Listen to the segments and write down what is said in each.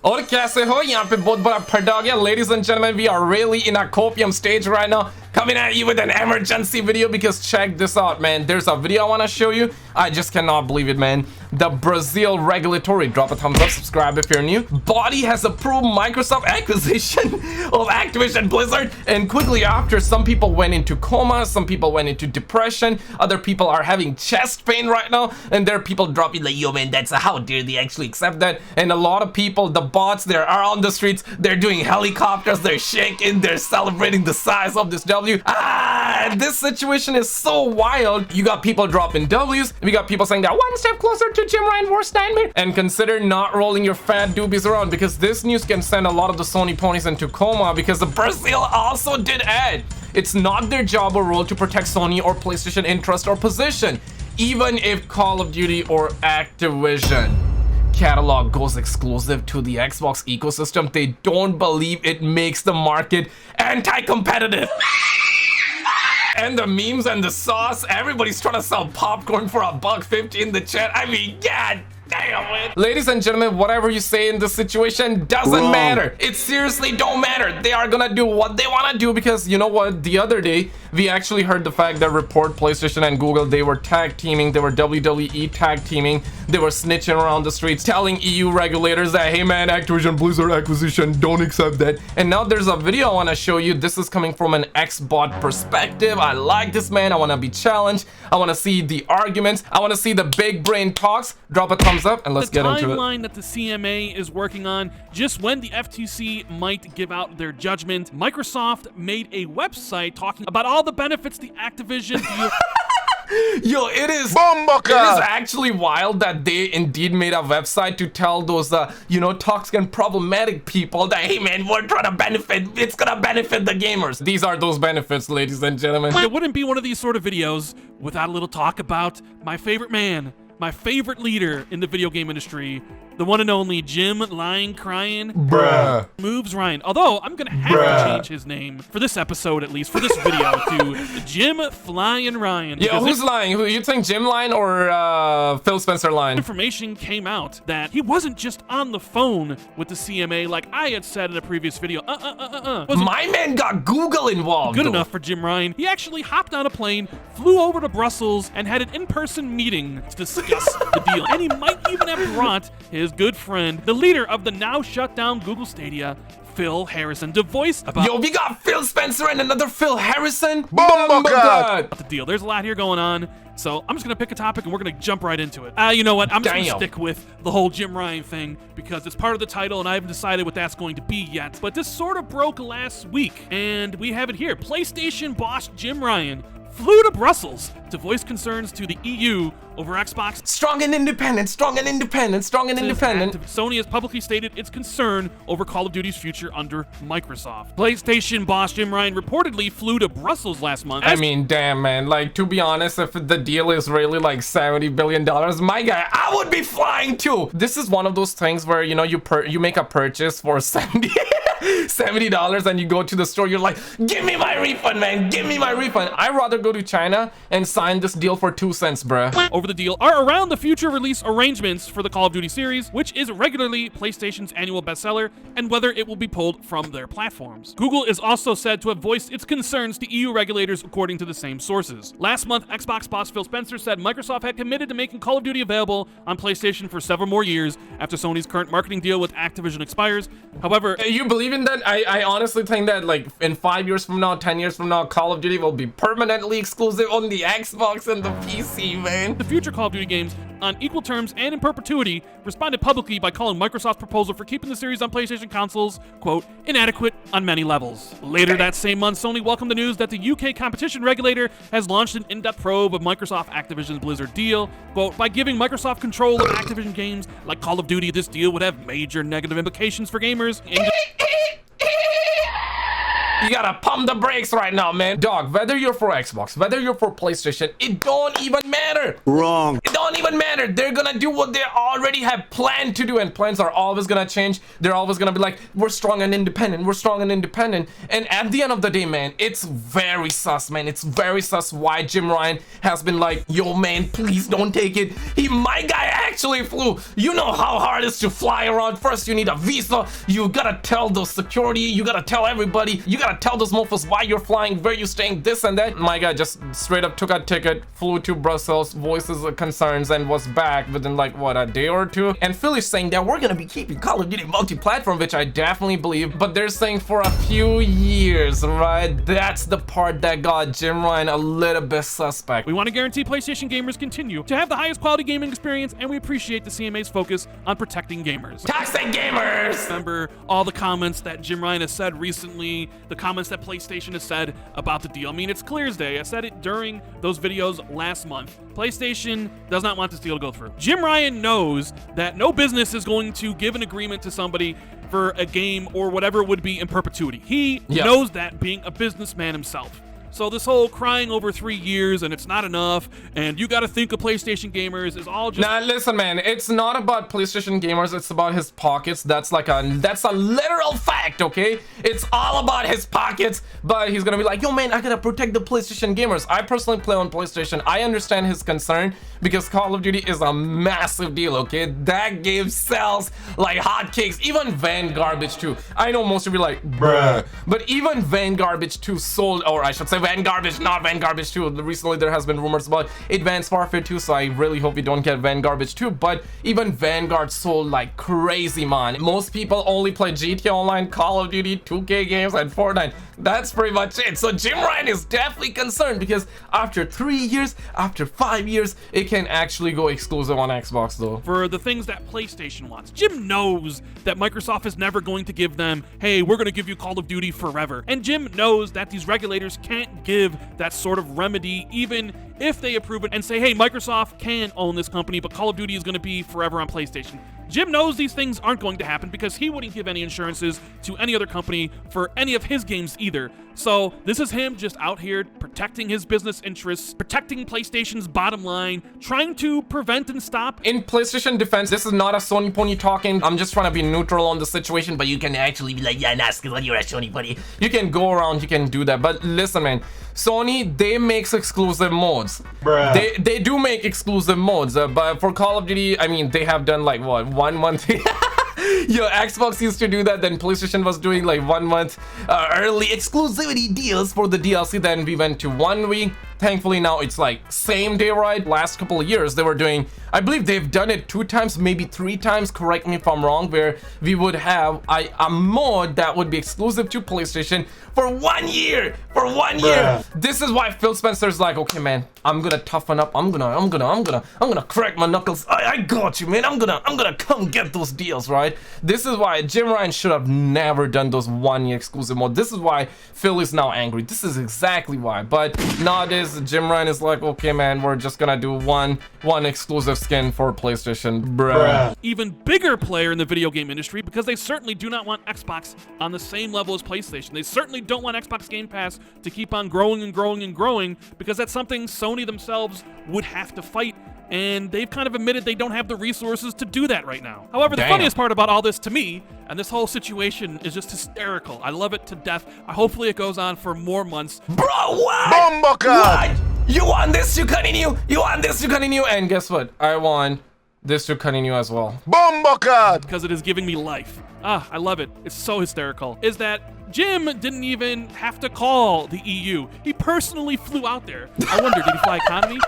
और कैसे हो यहाँ पे बहुत बड़ा फटा गया ladies and gentlemen, we are really in a copium stage right now, coming at you with an emergency video because check this out, man. There's a video I want to show you. I just cannot believe it, man. The Brazil regulatory, drop a thumbs up, subscribe if you're new, body has approved Microsoft acquisition of Activision Blizzard, and quickly after, some people went into coma, some people went into depression, other people are having chest pain right now, and there are people dropping like, yo man, that's how dare they actually accept that. And a lot of people, the bots, they are on the streets, they're doing helicopters, they're shaking, they're celebrating the size of this W. This situation is so wild. You got people dropping W's, we got people saying that one step closer to Jim Ryan worst nightmare. And consider not rolling your fat doobies around, because this news can send a lot of the Sony ponies into coma, because the Brazil also did add it's not their job or role to protect Sony or PlayStation interest or position, even if Call of Duty or Activision catalog goes exclusive to the Xbox ecosystem. They don't believe it makes the market anti-competitive. And the memes and the sauce, everybody's trying to sell popcorn for $1.50 in the chat. I mean, god damn it. Ladies and gentlemen, whatever you say in this situation doesn't matter. It seriously don't matter. They are gonna do what they want to do, because you know what? The other day, we actually heard the fact that report PlayStation and Google, they were tag teaming, they were WWE tag teaming, they were snitching around the streets, telling EU regulators that, hey man, Activision Blizzard acquisition, don't accept that. And now there's a video I want to show you. This is coming from an Xbot perspective. I like this, man. I want to be challenged. I want to see the arguments. I want to see the big brain talks. Drop a thumbs up and let's get into it. The timeline that the CMA is working on, just when the FTC might give out their judgment, Microsoft made a website talking about all the benefits the Activision deal. Yo, it is actually wild that they indeed made a website to tell those, you know, toxic and problematic people that, hey man, we're trying to benefit, it's gonna benefit the gamers. These are those benefits, ladies and gentlemen. It wouldn't be one of these sort of videos without a little talk about my favorite man, my favorite leader in the video game industry, the one and only Jim Lying Crying Bruh Moves Ryan. Although I'm gonna have to change his name for this episode, at least for this video, to Jim Flying Ryan. Yo, who's lying? Who you think, Jim Lying or Phil Spencer lying? Information came out that he wasn't just on the phone with the CMA like I had said in a previous video. My man got Google involved. Good enough for Jim Ryan. He actually hopped on a plane, flew over to Brussels, and had an in-person meeting to discuss the deal. And he might even have brought his good friend, the leader of the now shut down Google Stadia, Phil Harrison, to voice about— Yo, we got Phil Spencer and another Phil Harrison. Oh my god. The deal. There's a lot here going on, so I'm just gonna pick a topic and we're gonna jump right into it. You know what? I'm just gonna stick with the whole Jim Ryan thing because it's part of the title and I haven't decided what that's going to be yet. But this sort of broke last week, and we have it here. PlayStation boss Jim Ryan flew to Brussels to voice concerns to the EU over Xbox. Strong and independent, strong and independent, strong and independent. Sony has publicly stated its concern over Call of Duty's future under Microsoft. PlayStation boss Jim Ryan reportedly flew to Brussels last month. I mean, damn, man. Like, to be honest, if the deal is really like $70 billion, my guy, I would be flying too. This is one of those things where, you know, you make a purchase for $70 and you go to the store, you're like, give me my refund, man, give me my refund. I'd rather go to China and sign this deal for 2 cents, bruh. Over the deal are around the future release arrangements for the Call of Duty series, which is regularly PlayStation's annual bestseller, and whether it will be pulled from their platforms. Google is also said to have voiced its concerns to EU regulators according to the same sources. Last month, Xbox boss Phil Spencer said Microsoft had committed to making Call of Duty available on PlayStation for several more years after Sony's current marketing deal with Activision expires. However, you believe in that? I honestly think that like in 5 years from now, 10 years from now, Call of Duty will be permanently exclusive on the Xbox and the PC, man. The future Call of Duty games, on equal terms and in perpetuity, responded publicly by calling Microsoft's proposal for keeping the series on PlayStation consoles, quote, inadequate on many levels. Later that same month, Sony welcomed the news that the UK competition regulator has launched an in-depth probe of Microsoft Activision's Blizzard deal. Quote, by giving Microsoft control of Activision games like Call of Duty, this deal would have major negative implications for gamers. You gotta pump the brakes right now, man. Dog, whether you're for Xbox, whether you're for PlayStation, it don't even matter. Wrong. It don't even matter. They're gonna do what they already have planned to do, and plans are always gonna change. They're always gonna be like, we're strong and independent. We're strong and independent. And at the end of the day, man, it's very sus, man. It's very sus why Jim Ryan has been like, yo, man, please don't take it. My guy actually flew. You know how hard it is to fly around. First, you need a visa. You gotta tell the security. You gotta tell everybody. You gotta tell those mofos why you're flying, where you're staying, this and that. My guy just straight up took a ticket, flew to Brussels, voices concerns, and was back within like, what, a day or two? And Philly's saying that we're gonna be keeping Call of Duty multi-platform, which I definitely believe, but they're saying for a few years, right? That's the part that got Jim Ryan a little bit suspect. We want to guarantee PlayStation gamers continue to have the highest quality gaming experience, and we appreciate the CMA's focus on protecting gamers. Toxic gamers! Remember all the comments that Jim Ryan has said recently, the comments that PlayStation has said about the deal. I mean, it's clear as day. I said it during those videos last month. PlayStation does not want this deal to go through. Jim Ryan knows that no business is going to give an agreement to somebody for a game or whatever it would be in perpetuity. He knows that, being a businessman himself. So this whole crying over 3 years and it's not enough and you gotta think of PlayStation gamers is all just... Nah, listen, man, it's not about PlayStation gamers, it's about his pockets. That's a literal fact, okay? It's all about his pockets, but he's gonna be like, yo, man, I gotta protect the PlayStation gamers. I personally play on PlayStation. I understand his concern because Call of Duty is a massive deal, okay? That game sells like hotcakes. Even Vanguard 2. I know most of you are like, bruh, but even Vanguard 2 sold, or I should say Vanguard, not Vanguard 2. Recently there has been rumors about Advanced Warfare 2, so I really hope we don't get Vanguard 2, but even Vanguard sold like crazy, man. Most people only play GTA Online, Call of Duty, 2K games, and Fortnite. That's pretty much it. So Jim Ryan is definitely concerned because after 3 years, after 5 years, it can actually go exclusive on Xbox though. For the things that PlayStation wants. Jim knows that Microsoft is never going to give them, hey, we're gonna give you Call of Duty forever. And Jim knows that these regulators can't give that sort of remedy even if they approve it and say, hey, Microsoft can own this company, but Call of Duty is gonna be forever on PlayStation. Jim knows these things aren't going to happen because he wouldn't give any insurances to any other company for any of his games either. So this is him just out here protecting his business interests, protecting PlayStation's bottom line, trying to prevent and stop. In PlayStation defense, this is not a Sony pony talking. I'm just trying to be neutral on the situation, but you can actually be like, yeah, nah, because you're a Sony pony. You can go around, you can do that. But listen, man, Sony, they make exclusive modes. Bruh. They do make exclusive modes, but for Call of Duty, I mean, they have done like, what, 1 month? Yo, Xbox used to do that, then PlayStation was doing like 1 month early exclusivity deals for the DLC, then we went to 1 week. Thankfully now it's like same day, right? Last couple of years they were doing, I believe they've done it 2 times, maybe 3 times, correct me if I'm wrong, where we would have a mod that would be exclusive to PlayStation for 1 year. For 1 year. This is why Phil Spencer's like, okay, man, I'm gonna toughen up. I'm gonna crack my knuckles. I got you, man. I'm gonna come get those deals, right? This is why Jim Ryan should have never done those 1 year exclusive mode. This is why Phil is now angry. This is exactly why. But nowadays Jim Ryan is like, okay, man, we're just gonna do one exclusive skin for PlayStation, bruh. Even bigger player in the video game industry, because they certainly do not want Xbox on the same level as PlayStation. They certainly don't want Xbox Game Pass to keep on growing and growing and growing, because that's something Sony themselves would have to fight, and they've kind of admitted they don't have the resources to do that right now. However, the funniest part about all this to me, and this whole situation, is just hysterical. I love it to death. Hopefully it goes on for more months. Bro, what? What? You want this to continue? You want this to continue? And guess what? I want this to continue as well. Because it is giving me life. I love it. It's so hysterical. Is that Jim didn't even have to call the EU. He personally flew out there. I wonder, did he fly economy?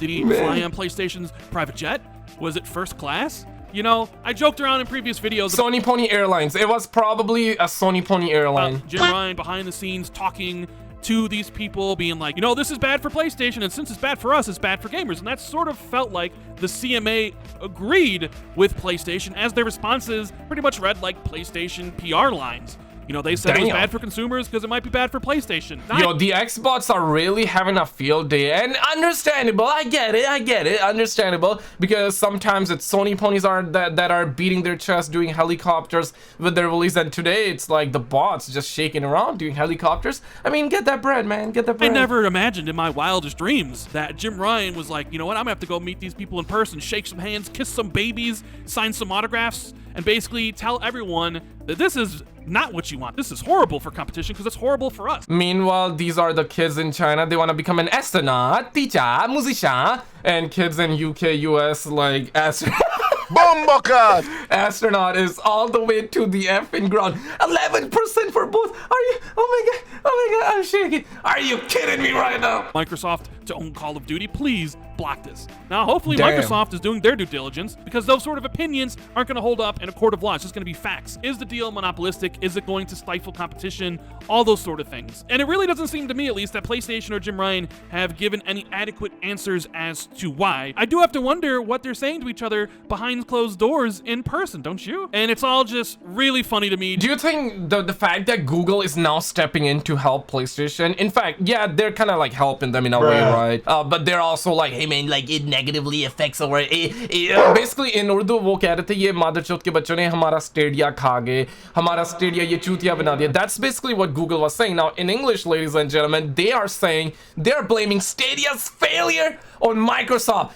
Did he fly on PlayStation's private jet? Was it first class? You know, I joked around in previous videos. Sony Pony Airlines. It was probably a Sony Pony airline. Jim Ryan behind the scenes talking to these people, being like, you know, this is bad for PlayStation, and since it's bad for us, it's bad for gamers. And that sort of felt like the CMA agreed with PlayStation, as their responses pretty much read like PlayStation PR lines. You know, they said it was Damn. bad for consumers because it might be bad for PlayStation. Yo, the Xbox are really having a field day, and understandable. I get it, understandable, because sometimes it's Sony ponies that are beating their chest doing helicopters with their release, and today it's like the bots just shaking around doing helicopters. I mean, get that bread, man, get that bread. I never imagined in my wildest dreams that Jim Ryan was like, you know what, I'm gonna have to go meet these people in person, shake some hands, kiss some babies, sign some autographs, and basically tell everyone that this is not what you want. This is horrible for competition because it's horrible for us. Meanwhile, these are the kids in China. They want to become an astronaut, teacher, musician, and kids in UK, US, like Bombocard! astronaut is all the way to the effing ground. 11% for both. Are you? Oh my god, I'm shaking. Are you kidding me right now? Microsoft to own Call of Duty, please block this. Now, hopefully Damn. Microsoft is doing their due diligence because those sort of opinions aren't going to hold up in a court of law. It's just going to be facts. Is the deal monopolistic? Is it going to stifle competition? All those sort of things. And it really doesn't seem to me, at least, that PlayStation or Jim Ryan have given any adequate answers as to why. I do have to wonder what they're saying to each other behind closed doors in person, don't you? And it's all just really funny to me. Do you think the fact that Google is now stepping in to help PlayStation, in fact, yeah, they're kind of like helping them in a way, right? But they're also like, hey man, like it negatively affects our basically in Urdu वो कह रहे थे ये मादरचोद के बच्चों ने हमारा Stadia खा गए, हमारा स्टेडिया ये चूतिया बना दिया. That's basically what Google was saying. Now in English, ladies and gentlemen, they are saying they're blaming Stadia's failure on Microsoft.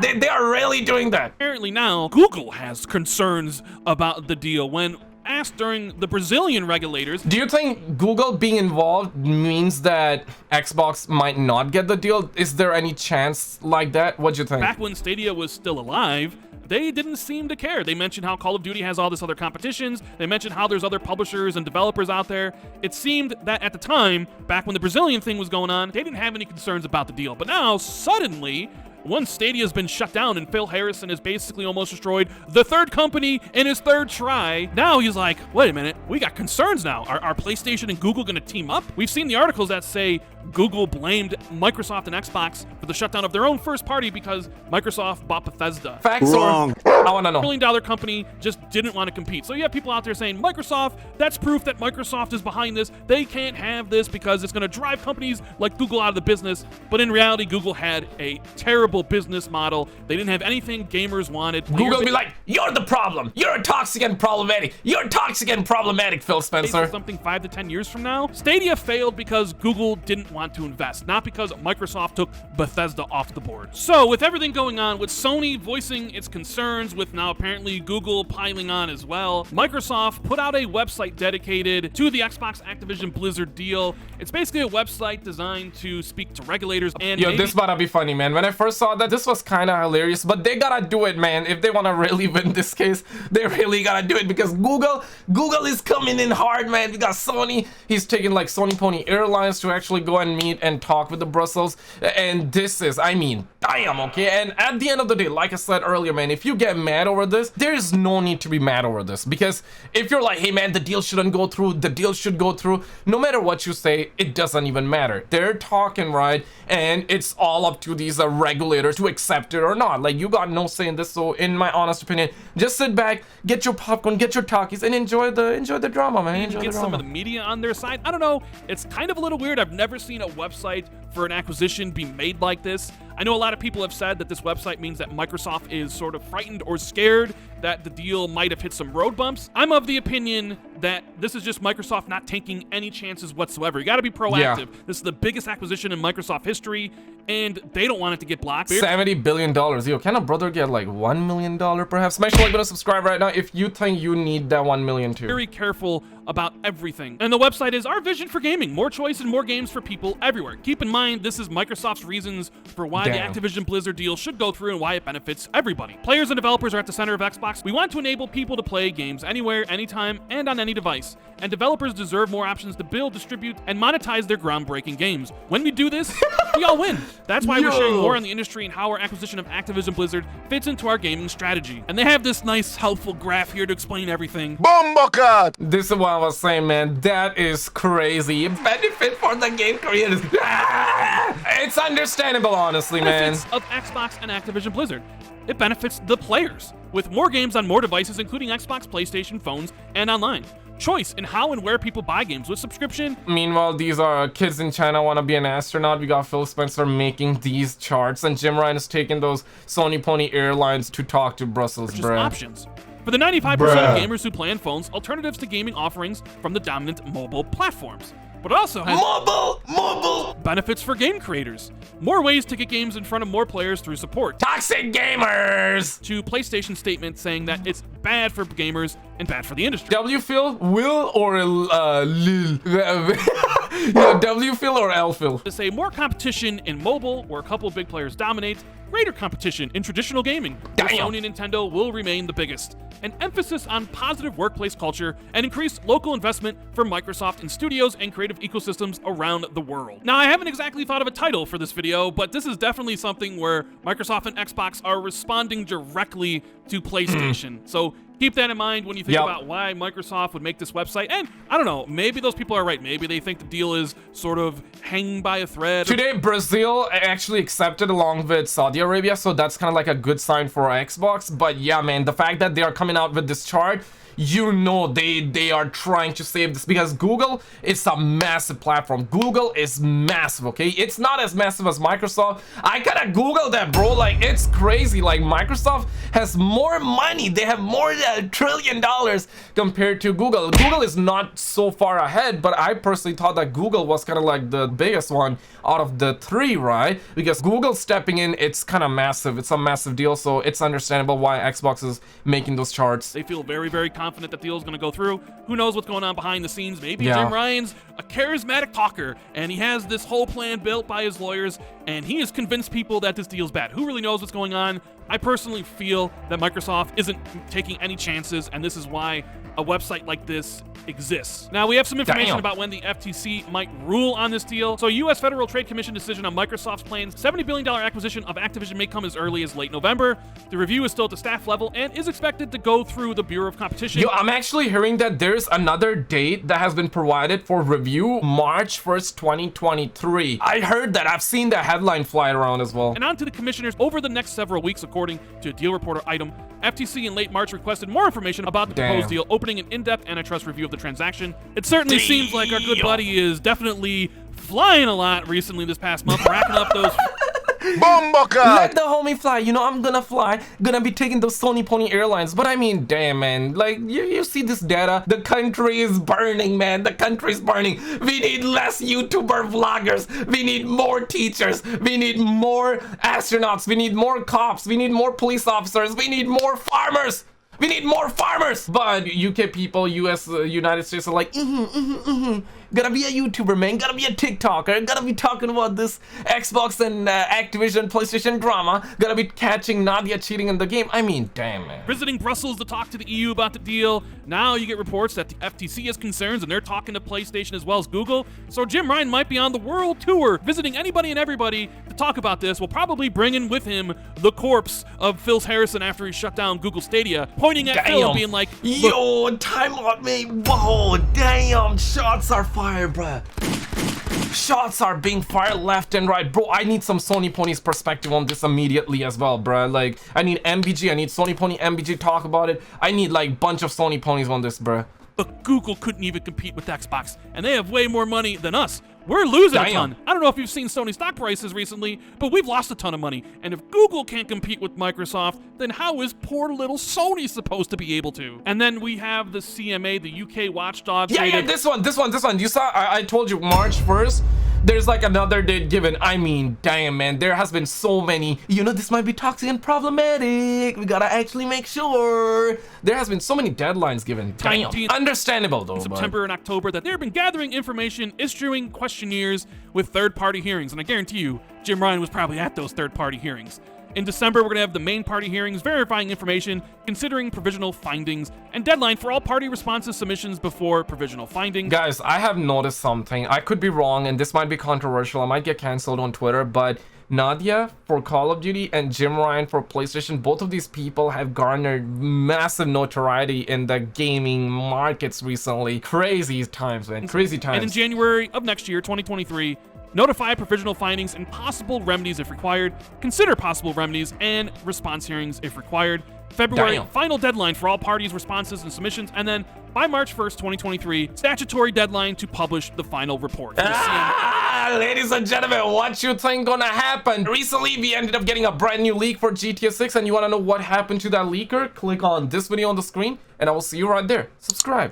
They are really doing that. Apparently now, Google has concerns about the deal. When asked during the Brazilian regulators, do you think Google being involved means that Xbox might not get the deal? Is there any chance like that? What do you think? back when Stadia was still alive, they didn't seem to care. They mentioned how Call of Duty has all this other competitions. They mentioned how there's other publishers and developers out there. It seemed that at the time, back when the Brazilian thing was going on, they didn't have any concerns about the deal. But now, suddenly, once Stadia's been shut down and Phil Harrison has basically almost destroyed the third company in his third try, now he's like, wait a minute, we got concerns now. Are PlayStation and Google gonna team up? We've seen the articles that say Google blamed Microsoft and Xbox for the shutdown of their own first party because Microsoft bought Bethesda. Facts Wrong. I want to know. $1 billion company just didn't want to compete. So you have people out there saying, Microsoft, that's proof that Microsoft is behind this. They can't have this because it's going to drive companies like Google out of the business. But in reality, Google had a terrible business model. They didn't have anything gamers wanted. Google be like, you're the problem. You're toxic and problematic. You're toxic and problematic, Phil Spencer. Something 5 to 10 years from now. Stadia failed because Google didn't want to invest, not because Microsoft took Bethesda off the board. So with everything going on, with Sony voicing its concerns, with now apparently Google piling on as well, Microsoft put out a website dedicated to the Xbox Activision Blizzard deal. It's basically a website designed to speak to regulators and Yo, this about to be funny, man. When I first saw that, this was kind of hilarious, but they gotta do it, man. If they want to really win this case, they really gotta do it because Google is coming in hard, man. We got Sony. He's taking like Sony Pony Airlines to actually go and meet and talk with the Brussels. And this is, I mean, damn, okay? And at the end of the day, like I said earlier, man, if you get mad over this, there is no need to be mad over this. Because if you're like, hey, man, the deal shouldn't go through, the deal should go through, no matter what you say, it doesn't even matter. They're talking, right? And it's all up to these regulators to accept it or not. Like, you got no say in this. So in my honest opinion, just sit back, get your popcorn, get your talkies, and enjoy the drama, man. Enjoy get the some drama. of the media on their side. I don't know. It's kind of a little weird. I've never seen a website for an acquisition be made like this. I know a lot of people have said that this website means that Microsoft is sort of frightened or scared that the deal might have hit some road bumps. I'm of the opinion that this is just Microsoft not taking any chances whatsoever. You got to be proactive. Yeah. This is the biggest acquisition in Microsoft history, and they don't want it to get blocked. $70 billion. Yo, can a brother get like $1 million perhaps? Smash the like button, subscribe right now if you think you need that $1 million too. Very careful about everything. And the website is our vision for gaming. More choice and more games for people everywhere. Keep in mind, this is Microsoft's reasons for why Damn. the Activision Blizzard deal should go through and why it benefits everybody. Players and developers are at the center of Xbox. We want to enable people to play games anywhere, anytime, and on any device. And developers deserve more options to build, distribute, and monetize their groundbreaking games. When we do this, we all win. That's why we're sharing more on the industry and how our acquisition of Activision Blizzard fits into our gaming strategy. And they have this nice, helpful graph here to explain everything. Bombocard! This is what I was saying, man. That is crazy. Benefit for the game creators. It's understandable, honestly, man. Benefits of Xbox and Activision Blizzard. It benefits the players, with more games on more devices, including Xbox, PlayStation, phones, and online. choice in how and where people buy games with subscription. Meanwhile, these are kids in China want to be an astronaut. We got Phil Spencer making these charts, and Jim Ryan is taking those Sony Pony Airlines to talk to Brussels, Just bruh. options. For the 95% of gamers who play on phones, alternatives to gaming offerings from the dominant mobile platforms. But it also has Mobile benefits for game creators. More ways to get games in front of more players through support. toxic gamers. To PlayStation statement saying that it's bad for gamers and bad for the industry. W Phil, Will or Lil? Yeah, W Phil or L Phil? To say more competition in mobile, where a couple big players dominate, greater competition in traditional gaming, where Damn. Sony and Nintendo will remain the biggest. An emphasis on positive workplace culture and increased local investment from Microsoft in studios and creative ecosystems around the world. Now, I haven't exactly thought of a title for this video, but this is definitely something where Microsoft and Xbox are responding directly to PlayStation. So keep that in mind when you think about why Microsoft would make this website. And I don't know, maybe those people are right. Maybe they think the deal is sort of hanging by a thread. Today, Brazil actually accepted along with Saudi Arabia, so that's kind of like a good sign for Xbox. But yeah, man, the fact that they are coming out with this chart, you know they are trying to save this, because Google is a massive platform. Google is massive, okay? It's not as massive as Microsoft. I gotta Google that, bro. Like, it's crazy. Like, Microsoft has more money. They have more than $1 trillion compared to Google. Google is not so far ahead, but I personally thought that Google was kind of like the biggest one out of the three, right? Because Google stepping in, it's kind of massive. It's a massive deal, so it's understandable why Xbox is making those charts. They feel very, very confident that the deal is going to go through. Who knows what's going on behind the scenes? Maybe Jim Ryan's a charismatic talker, and he has this whole plan built by his lawyers, and he has convinced people that this deal's bad. Who really knows what's going on? I personally feel that Microsoft isn't taking any chances, and this is why a website like this exists. Now, we have some information about when the FTC might rule on this deal. So, a U.S. Federal Trade Commission decision on Microsoft's planned $70 billion acquisition of Activision may come as early as late November. The review is still at the staff level and is expected to go through the Bureau of Competition. Yo, I'm actually hearing that there's another date that has been provided for review, March 1st, 2023. I heard that. I've seen that headline fly around as well. And on to the commissioners over the next several weeks, according to a deal reporter item. FTC in late March requested more information about the proposed deal, opening an in-depth antitrust review of the transaction. It certainly seems like our good buddy is definitely flying a lot recently this past month, racking up those... Let the homie fly. You know, I'm gonna fly. Gonna be taking those Sony Pony Airlines. But I mean, damn, man. Like, you see this data? The country is burning, man. The country's burning. We need less YouTuber vloggers. We need more teachers. We need more astronauts. We need more cops. We need more police officers. We need more farmers. We need more farmers. But UK people, United States are like, gotta be a YouTuber, man. Gotta be a TikToker. Gotta be talking about this Xbox and Activision, PlayStation drama. Gotta be catching Nadia cheating in the game. I mean, damn, man. Visiting Brussels to talk to the EU about the deal. Now you get reports that the FTC has concerns and they're talking to PlayStation as well as Google. So Jim Ryan might be on the world tour, visiting anybody and everybody to talk about this. We'll probably bring in with him the corpse of Phil Harrison after he shut down Google Stadia, pointing at Phil being like, yo, time out, mate. Whoa, damn. Shots are fired, bruh. Shots are being fired left and right. Bro, I need some Sony Pony's perspective on this immediately as well, bruh. Like, I need MBG. I need Sony Pony MBG talk about it. I need, like, bunch of Sony Ponies on this, bruh. But Google couldn't even compete with Xbox, and they have way more money than us. We're losing a ton. I don't know if you've seen Sony stock prices recently, but we've lost a ton of money. And if Google can't compete with Microsoft, then how is poor little Sony supposed to be able to? And then we have the CMA, the UK watchdog. Yeah, this one. You saw, I told you, March 1st. There's like another date given. I mean, damn, man, there has been so many. You know, this might be toxic and problematic. We gotta actually make sure. There has been so many deadlines given. Damn. Understandable, though. September and October that they've been gathering information, issuing questionnaires with third-party hearings. And I guarantee you, Jim Ryan was probably at those third-party hearings. In December, we're going to have the main party hearings verifying information, considering provisional findings, and deadline for all party responses submissions before provisional findings. Guys, I have noticed something. I could be wrong, and this might be controversial. I might get canceled on Twitter, but Nadia for Call of Duty and Jim Ryan for PlayStation, both of these people have garnered massive notoriety in the gaming markets recently. Crazy times, man. Crazy times. And in January of next year, 2023, notify provisional findings and possible remedies if required, consider possible remedies and response hearings if required, February, Damn. final deadline for all parties' responses and submissions, and then by March 1st, 2023, statutory deadline to publish the final report. Ladies and gentlemen, what you think gonna happen? Recently, we ended up getting a brand new leak for GTA 6, and you wanna know what happened to that leaker? Click on this video on the screen, and I will see you right there. Subscribe.